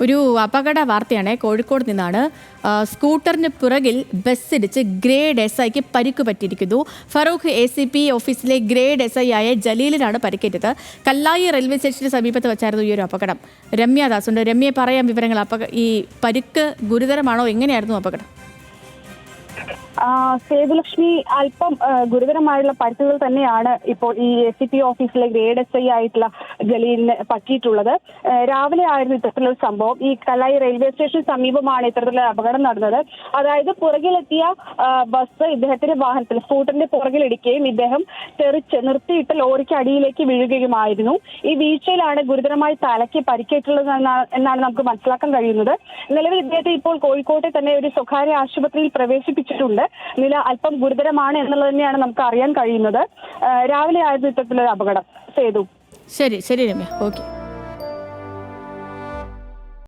ഒരു അപകട വാർത്തയാണ്. കോഴിക്കോട് നിന്നാണ്. സ്കൂട്ടറിന് പിറകിൽ ബസ്സിടിച്ച് ഗ്രേഡ് SIക്ക് പരിക്ക് പറ്റിയിരിക്കുന്നു. ഫറൂഖ് ACP ഓഫീസിലെ ഗ്രേഡ് SI ആയ ജലീലിനാണ് പരിക്കേറ്റത്. കല്ലായി റെയിൽവേ സ്റ്റേഷന് സമീപത്ത് വെച്ചായിരുന്നു ഈ ഒരു അപകടം. രമ്യ ദാസുണ്ട്. രമ്യയെ പറയാം വിവരങ്ങൾ. ഈ പരിക്ക് ഗുരുതരമാണോ? എങ്ങനെയായിരുന്നു അപകടം? സേതുലക്ഷ്മി, അല്പം ഗുരുതരമായുള്ള പരിക്കുകൾ തന്നെയാണ് ഇപ്പോൾ ഈ ACP ഓഫീസിലെ ഗ്രേഡ് SI ആയിട്ടുള്ള ജലീലിന് പറ്റിയിട്ടുള്ളത്. രാവിലെ ആയിരുന്നു ഇത്തരത്തിലൊരു സംഭവം. ഈ കല്ലായി റെയിൽവേ സ്റ്റേഷന് സമീപമാണ് ഇത്തരത്തിലുള്ള അപകടം നടന്നത്. അതായത് പുറകിലെത്തിയ ബസ് ഇദ്ദേഹത്തിന്റെ വാഹനത്തിൽ സ്കൂട്ടറിന്റെ പുറകിലിടിക്കുകയും ഇദ്ദേഹം തെറിച്ച് നിർത്തിയിട്ട് ലോറിക്ക് അടിയിലേക്ക് വീഴുകയുമായിരുന്നു. ഈ വീഴ്ചയിലാണ് ഗുരുതരമായി തലയ്ക്ക് പരിക്കേറ്റുള്ളത് എന്നാണ് നമുക്ക് മനസ്സിലാക്കാൻ കഴിയുന്നത്. നിലവിൽ ഇദ്ദേഹത്തെ ഇപ്പോൾ കോഴിക്കോട്ടെ തന്നെ ഒരു സ്വകാര്യ ആശുപത്രിയിൽ പ്രവേശിപ്പിച്ചിട്ടുണ്ട്. നില അല്പം ഗുരുതരമാണ് എന്നുള്ളത് തന്നെയാണ് നമുക്ക് അറിയാൻ കഴിയുന്നത്. രാവിലെ ആയിരുന്നു ഇത്തരത്തിലൊരു അപകടം. സേതു, ശരി രമ്യ, ഓക്കെ.